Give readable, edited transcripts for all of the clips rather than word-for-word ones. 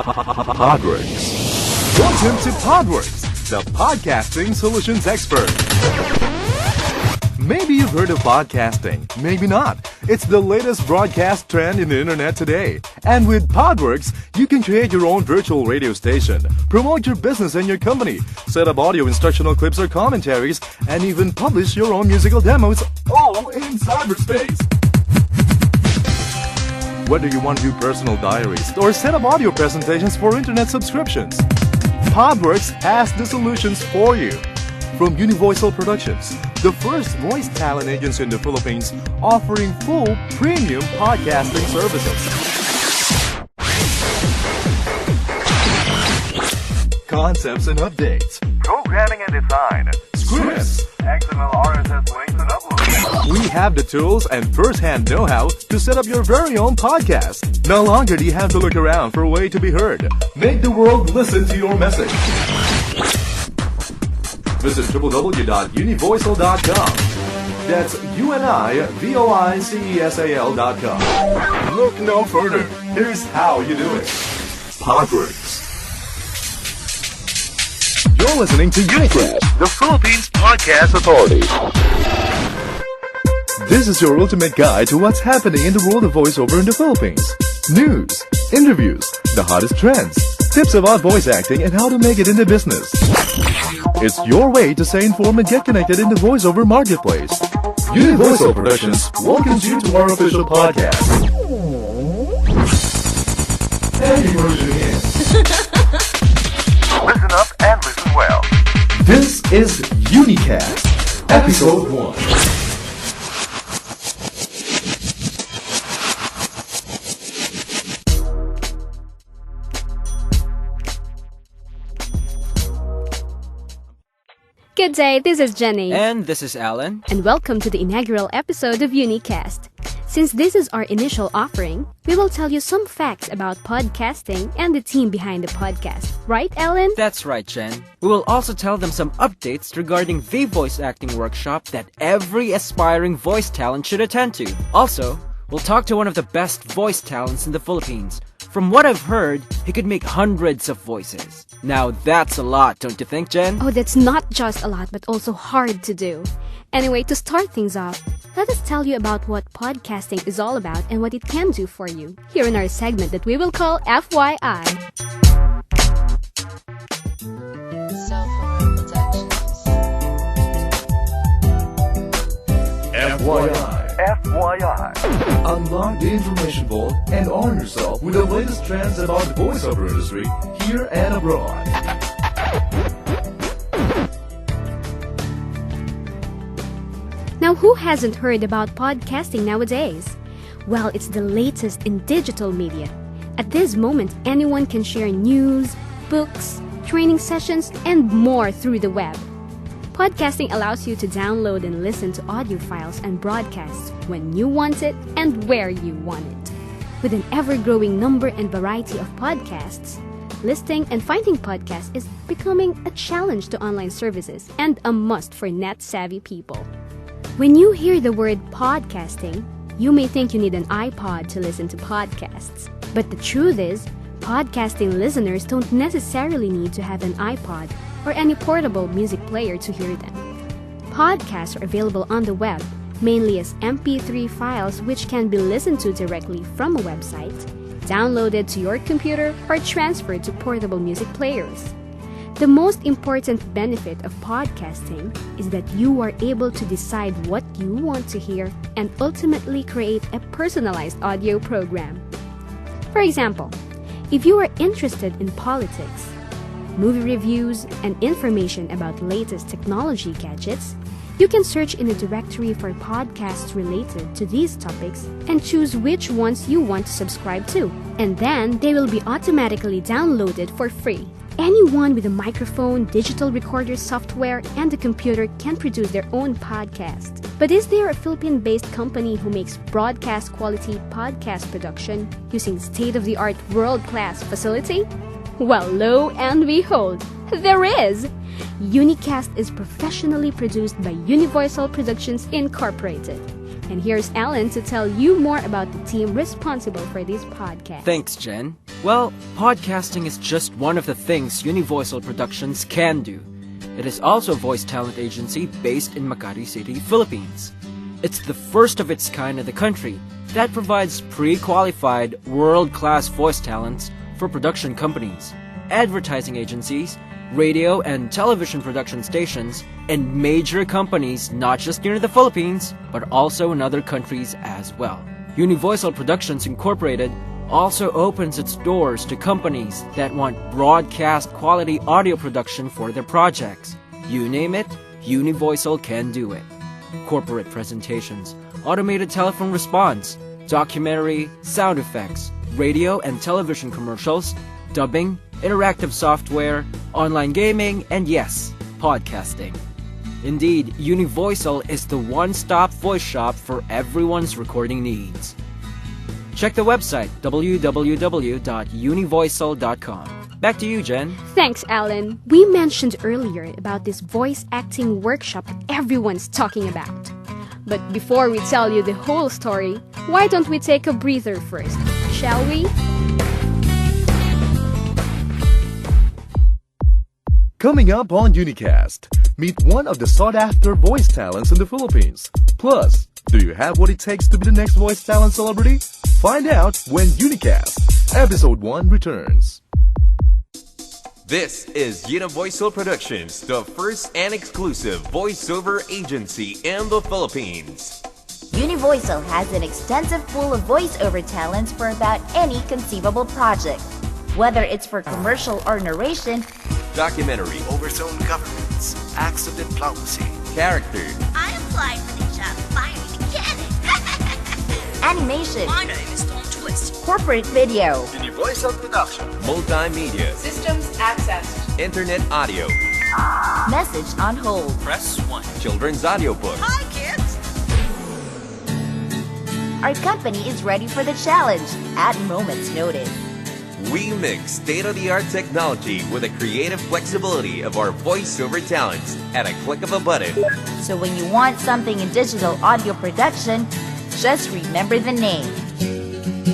Podworks. Welcome to Podworks, the podcasting solutions expert. Maybe you've heard of podcasting, maybe not. It's the latest broadcast trend in the internet today. And with Podworks, you can create your own virtual radio station, promote your business and your company, set up audio instructional clips or commentaries, and even publish your own musical demos, all in cyberspace. Whether you want to do personal diaries or set up audio presentations for internet subscriptions, Podworks has the solutions for you. From Univoical Productions, the first voice talent agency in the Philippines offering full premium podcasting services. Concepts and updates, programming and design, scripts, XML, RSS links and uploads. We have the tools and first-hand know-how to set up your very own podcast. No longer do you have to look around for a way to be heard. Make the world listen to your message. Visit www.univoical.com. That's UNIVOICESAL.com. Look no further. Here's how you do it. Podworks. You're listening to Unicast, The Philippines Podcast Authority. This is your ultimate guide to what's happening in the world of voiceover in the Philippines. News, interviews, the hottest trends, tips about voice acting and how to make it in the business. It's your way to stay informed and get connected in the voiceover marketplace. Univoical Productions welcomes you to our official podcast. Thank you for tuning in. Listen up and listen well. This is Unicast, Episode 1. Good day, this is Jenny. And this is Alan. And welcome to the inaugural episode of Unicast. Since this is our initial offering, we will tell you some facts about podcasting and the team behind the podcast. Right, Alan? That's right, Jen. We will also tell them some updates regarding the voice acting workshop that every aspiring voice talent should attend to. Also, we'll talk to one of the best voice talents in the Philippines. From what I've heard, he could make hundreds of voices. Now that's a lot, don't you think, Jen? Oh, that's not just a lot, but also hard to do. Anyway, to start things off, let us tell you about what podcasting is all about and what it can do for you, here in our segment that we will call FYI. FYI. FYI. Unlock the information vault and arm yourself with the latest trends about the voiceover industry here and abroad. Now, who hasn't heard about podcasting nowadays? Well, it's the latest in digital media. At this moment, anyone can share news, books, training sessions, and more through the web. Podcasting allows you to download and listen to audio files and broadcasts when you want it and where you want it. With an ever-growing number and variety of podcasts, listing and finding podcasts is becoming a challenge to online services and a must for net-savvy people. When you hear the word podcasting, you may think you need an iPod to listen to podcasts. But the truth is, podcasting listeners don't necessarily need to have an iPod or any portable music player to hear them. Podcasts are available on the web, mainly as MP3 files which can be listened to directly from a website, downloaded to your computer, or transferred to portable music players. The most important benefit of podcasting is that you are able to decide what you want to hear and ultimately create a personalized audio program. For example, if you are interested in politics, movie reviews, and information about latest technology gadgets, you can search in a directory for podcasts related to these topics and choose which ones you want to subscribe to. And then they will be automatically downloaded for free. Anyone with a microphone, digital recorder software, and a computer can produce their own podcast. But is there a Philippine-based company who makes broadcast quality podcast production using state-of-the-art world-class facility? Well, lo and behold, there is! Unicast is professionally produced by Univoical Productions Incorporated. And here's Alan to tell you more about the team responsible for this podcast. Thanks, Jen. Well, podcasting is just one of the things Univoiceal Productions can do. It is also a voice talent agency based in Makati City, Philippines. It's the first of its kind in the country that provides pre-qualified, world-class voice talents for production companies, advertising agencies, radio and television production stations, and major companies not just here in the Philippines, but also in other countries as well. Univoiceal Productions Incorporated also opens its doors to companies that want broadcast quality audio production for their projects. You name it, Univoiceal can do it. Corporate presentations, automated telephone response, documentary, sound effects, radio and television commercials, dubbing, interactive software, online gaming, and yes, podcasting. Indeed, Univoiceal is the one-stop voice shop for everyone's recording needs. Check the website www.univoiceal.com. Back to you, Jen. Thanks, Alan. We mentioned earlier about this voice acting workshop that everyone's talking about. But before we tell you the whole story, why don't we take a breather first, shall we? Coming up on Unicast, meet one of the sought-after voice talents in the Philippines. Plus, do you have what it takes to be the next voice talent celebrity? Find out when Unicast, Episode 1 returns. This is Univoiceal Productions, the first and exclusive voiceover agency in the Philippines. Univoiceal has an extensive pool of voiceover talents for about any conceivable project. Whether it's for commercial or narration, Documentary, overthrown governments, acts of diplomacy, character, I applied for the job firing the cannon. animation, My name is Tom Twist. corporate video, Univoiceal Production, multimedia, Systems accessed. internet audio, message on hold. Press 1. children's audiobook, Hi, kids. Our company is ready for the challenge at moment's notice. We mix state-of-the-art technology with the creative flexibility of our voiceover talents at a click of a button. So when you want something in digital audio production, just remember the name.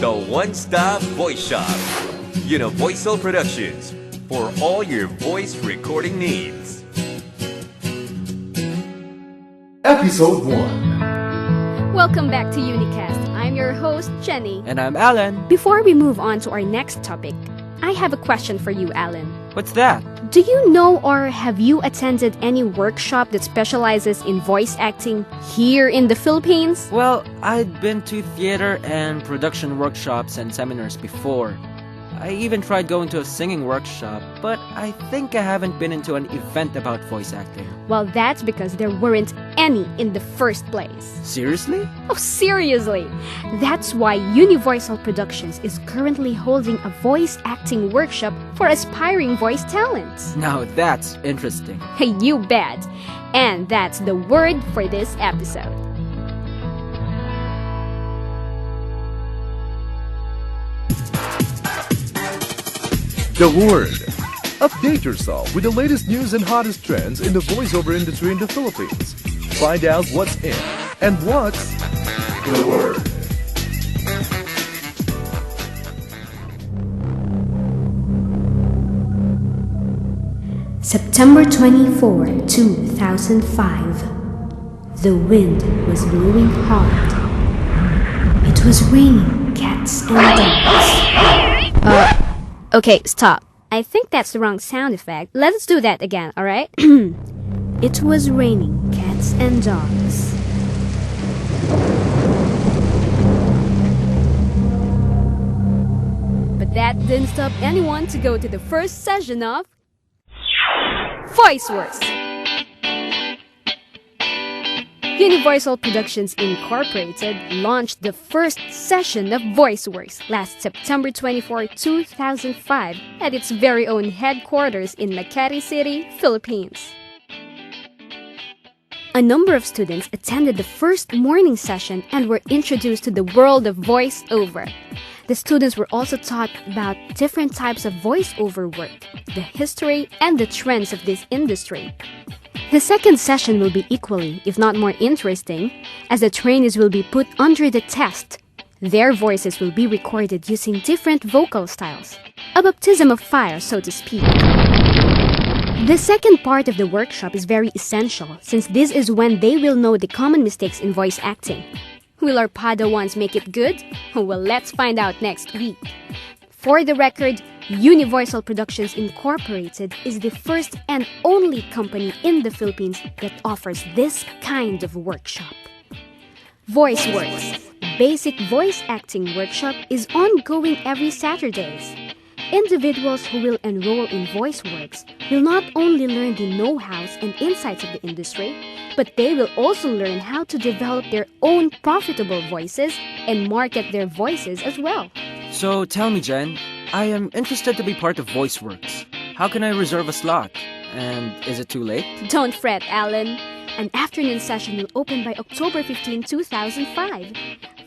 The one-stop voice shop. Univoiceal Productions, for all your voice recording needs. Episode 1. Welcome back to Unicast. I'm your host, Jenny. And I'm Alan. Before we move on to our next topic, I have a question for you, Alan. What's that? Do you know or have you attended any workshop that specializes in voice acting here in the Philippines? Well, I'd been to theater and production workshops and seminars before. I even tried going to a singing workshop, but I think I haven't been into an event about voice acting. Well, that's because there weren't any in the first place. Seriously? Oh, seriously! That's why Univoiceal Productions is currently holding a voice acting workshop for aspiring voice talents. Now that's interesting. Hey, you bet! And that's the word for this episode. The Word. Update yourself with the latest news and hottest trends in the voiceover industry in the Philippines. Find out what's in and what's the Word. September 24, 2005. The wind was blowing hard. It was raining cats and dogs. Okay, stop. I think that's the wrong sound effect. Let's do that again, alright? It was raining cats and dogs. But that didn't stop anyone to go to the first session of VoiceWorks. Univoiceal Productions Incorporated launched the first session of VoiceWorks last September 24, 2005 at its very own headquarters in Makati City, Philippines. A number of students attended the first morning session and were introduced to the world of voiceover. The students were also taught about different types of voiceover work, the history and the trends of this industry. The second session will be equally, if not more interesting, as the trainees will be put under the test. Their voices will be recorded using different vocal styles, a baptism of fire, so to speak. The second part of the workshop is very essential, since this is when they will know the common mistakes in voice acting. Will our Padawans make it good? Well, let's find out next week. For the record, Universal Productions Incorporated is the first and only company in the Philippines that offers this kind of workshop. VoiceWorks, Basic Voice Acting Workshop, is ongoing every Saturdays. Individuals who will enroll in VoiceWorks will not only learn the know-hows and insights of the industry, but they will also learn how to develop their own profitable voices and market their voices as well. So tell me, Jen, I am interested to be part of VoiceWorks. How can I reserve a slot? And is it too late? Don't fret, Alan. An afternoon session will open by October 15, 2005.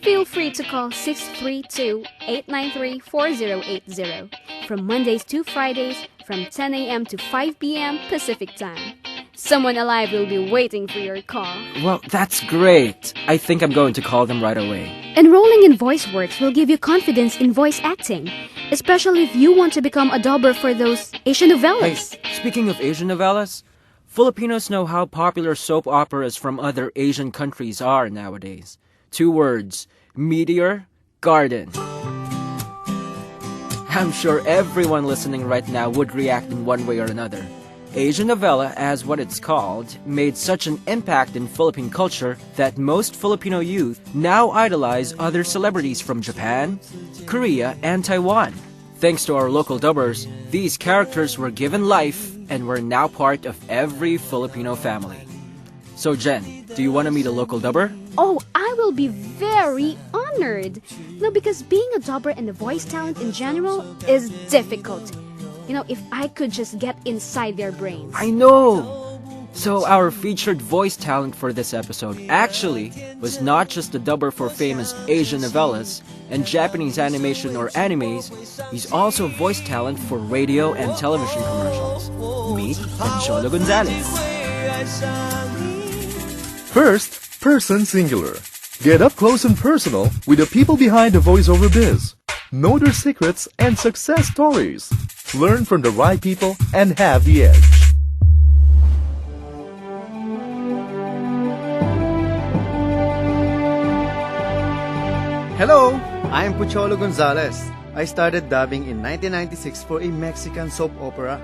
Feel free to call 632-893-4080 from Mondays to Fridays from 10 a.m. to 5 p.m. Pacific Time. Someone alive will be waiting for your call. Well, that's great. I think I'm going to call them right away. Enrolling in VoiceWorks will give you confidence in voice acting, especially if you want to become a dubber for those Asian novellas. Hey, speaking of Asian novellas, Filipinos know how popular soap operas from other Asian countries are nowadays. 2 words, Meteor Garden. I'm sure everyone listening right now would react in one way or another. Asian novella, as what it's called, made such an impact in Philippine culture that most Filipino youth now idolize other celebrities from Japan, Korea, and Taiwan. Thanks to our local dubbers, these characters were given life and were now part of every Filipino family. So Jen, do you want to meet a local dubber? Oh, I will be very honored. Because being a dubber and a voice talent in general is difficult. If I could just get inside their brains. I know! So our featured voice talent for this episode actually was not just a dubber for famous Asian novellas and Japanese animation or animes, he's also voice talent for radio and television commercials. Meet Cholo Gonzalez. First, person singular. Get up close and personal with the people behind the voiceover biz. Know their secrets and success stories. Learn from the right people and have the edge. Hello, I am Pucholo Gonzalez. I started dubbing in 1996 for a Mexican soap opera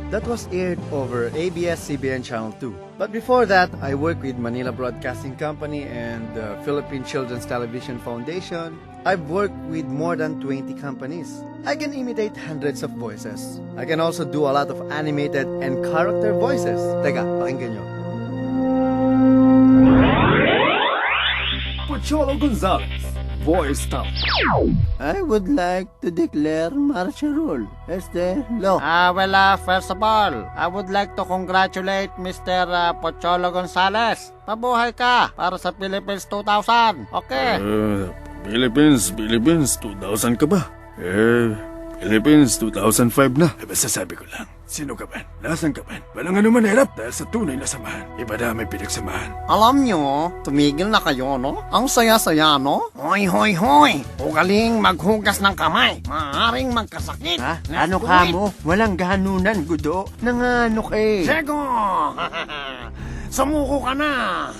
that was aired over ABS-CBN Channel 2. But before that, I worked with Manila Broadcasting Company and the Philippine Children's Television Foundation. I've worked with more than 20 companies. I can imitate hundreds of voices. I can also do a lot of animated and character voices. Teka, pakinggan nyo. Pucholo Gonzalez, voice talent. I would like to declare martial rule. Lo. First of all, I would like to congratulate Mr. Pocholo Gonzalez. Pabuhay ka para sa Philippines 2000. Okay. Philippines 2000 ka ba? Philippines 2005 na. Basta sabi ko lang, sino ka man? Nasaan ka man? Walang anuman hirap dahil sa tunay na samahan. Iba na may pinagsamahan. Alam nyo, tumigil na kayo, no? Ang saya-saya, no? Hoy! Ugaling maghugas ng kamay. Maaring magkasakit. Ha? Ano ka mo? Walang ganunan, gudo. Nanganok eh. Sego! Sumuko ka na!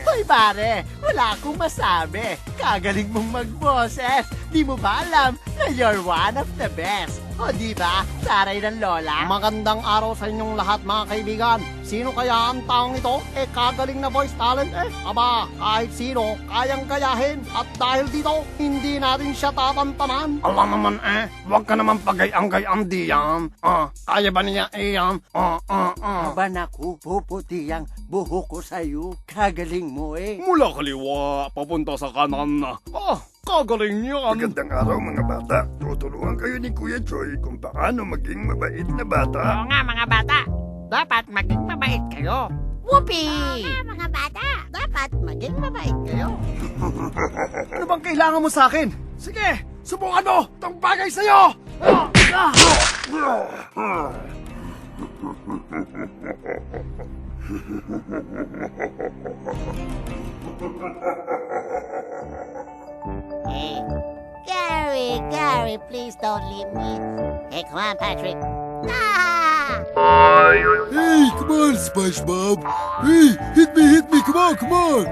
Hoy pare, wala akong masabi. Kagaling mong magboses. Di mo ba alam na you're one of the best? O di ba, taray ng lola? Magandang araw sa inyong lahat mga kaibigan. Sino kaya ang taong ito? Kagaling na voice talent Aba, kahit sino, kayang gayahin. At dahil dito, hindi natin siya tatantanan. Alam naman huwag ka naman pagayang-gayang diyan. Kaya ba niya yan? Aba naku, puputi ang buhok ko sa'yo. Kagaling mo Mula kaliwa, papunta sa kanan na. Kagaling yan. Magandang araw mga bata. Tutulungan kayo ni Kuya Joy kung paano maging mabait na bata. Oo nga mga bata. Dapat maging mabait kayo. Whoopee! Oo nga mga bata. Dapat maging mabait kayo. Ano bang kailangan mo sa akin? Sige, subukan mo! Itong bagay sa'yo! don't leave me. Hey, come on, Patrick. Ah! Hey, come on, SpongeBob. Hey, hit me, come on.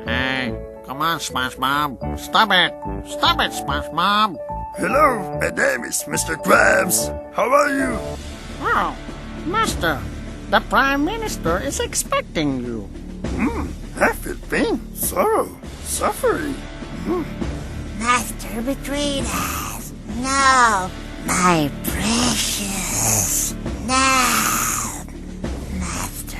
Hey, come on, SpongeBob. Stop it, SpongeBob. Hello, my name is Mr. Krabs. How are you? Oh, Master, the Prime Minister is expecting you. I feel pain, sorrow, suffering. Master betrayed us. No, my precious. No, Master.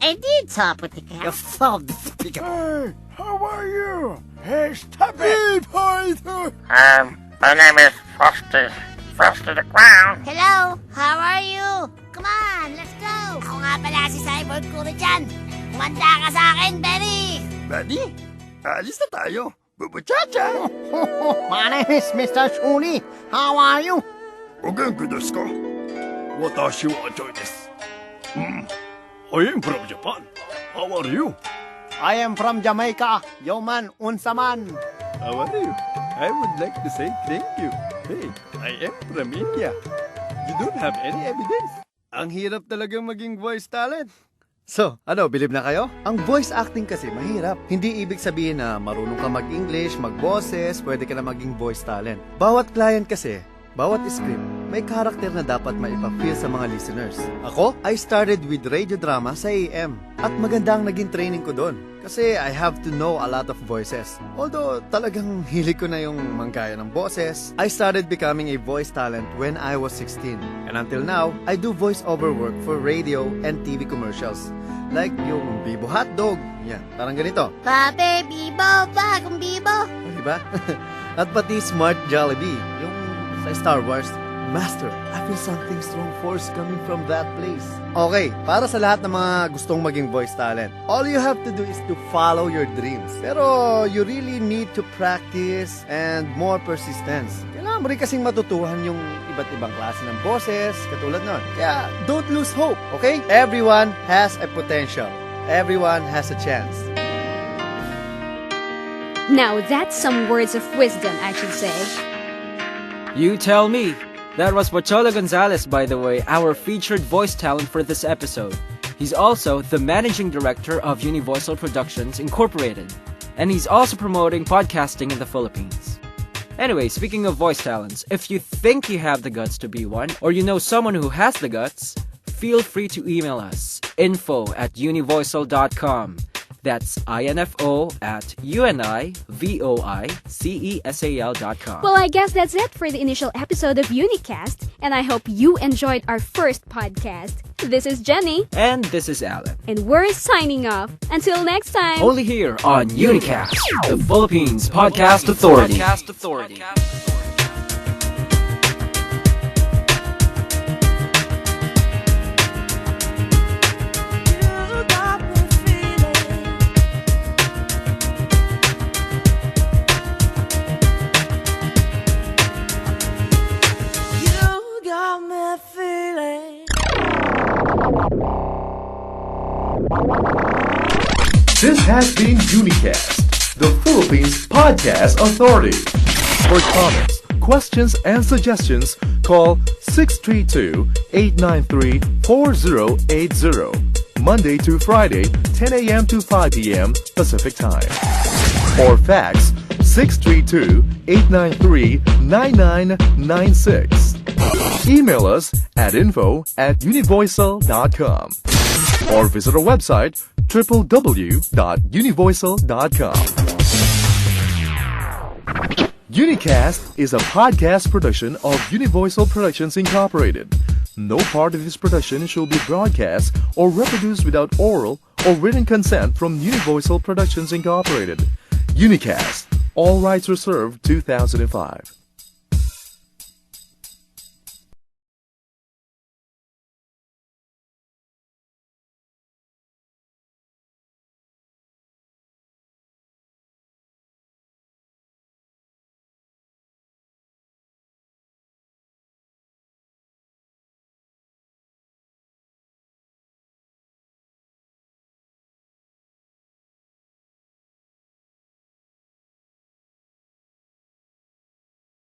I did talk with the cat. You solved the speaker. Hey, how are you? Hey, stop Hey, it! Python. My name is Frosty. Frosty the Clown. Hello, how are you? Come on, let's go. Ako nga pala si Cyborg Kuro dyan. Kumanda ka sa akin, Benny. Buddy, alis na tayo. Bubuchacha! My name is Mr. Shuni. How are you? Ogenki desu ka? Watashi wa Joy desu. I am from Japan. How are you? I am from Jamaica. Yo man, unsa man. How are you? I would like to say thank you. Hey, I am from India. You don't have any evidence. Ang hirap talagang maging voice talent. So, believe na kayo? Ang voice acting kasi mahirap. Hindi ibig sabihin na marunong ka mag-English, mag-boses, pwede ka na maging voice talent. Bawat client kasi, bawat script, may karakter na dapat maipapil sa mga listeners. Ako, I started with radio drama sa AM. At maganda ang naging training ko doon. Kasi I have to know a lot of voices. Although talagang hilig ko na yung manggaya ng boses, I started becoming a voice talent when I was 16. And until now, I do voice-over work for radio and TV commercials. Like yung Bibo Hotdog. Yan, parang ganito. Pape, Bibo, bagong Bibo. Diba? At pati Smart Jollibee, yung sa Star Wars. Master, I feel something strong force coming from that place. Okay, para sa lahat ng mga gustong maging voice talent, all you have to do is to follow your dreams. Pero you really need to practice and more persistence. Kailangan mo rin kasing matutuhan yung iba't ibang klase ng boses, katulad nun. Kaya, don't lose hope, okay? Everyone has a potential. Everyone has a chance. Now that's some words of wisdom, I should say. You tell me. That was Pocholo Gonzalez, by the way, our featured voice talent for this episode. He's also the managing director of Universal Productions Incorporated, and he's also promoting podcasting in the Philippines. Anyway, speaking of voice talents, if you think you have the guts to be one, or you know someone who has the guts, feel free to email us, info@univoical.com. That's info@univoicesal.com. Well, I guess that's it for the initial episode of Unicast, and I hope you enjoyed our first podcast. This is Jenny. And this is Alan. And we're signing off. Until next time. Only here on Unicast, the Philippines Podcast Authority. This has been Unicast, the Philippines Podcast Authority. For comments, questions, and suggestions, call 632-893-4080, Monday to Friday, 10 a.m. to 5 p.m. Pacific Time. Or fax 632-893-9996. Email us at info@univoical.com. Or visit our website www.univoical.com. Unicast is a podcast production of Universal Productions Incorporated. No part of this production shall be broadcast or reproduced without oral or written consent from Universal Productions Incorporated. Unicast. All rights reserved 2005.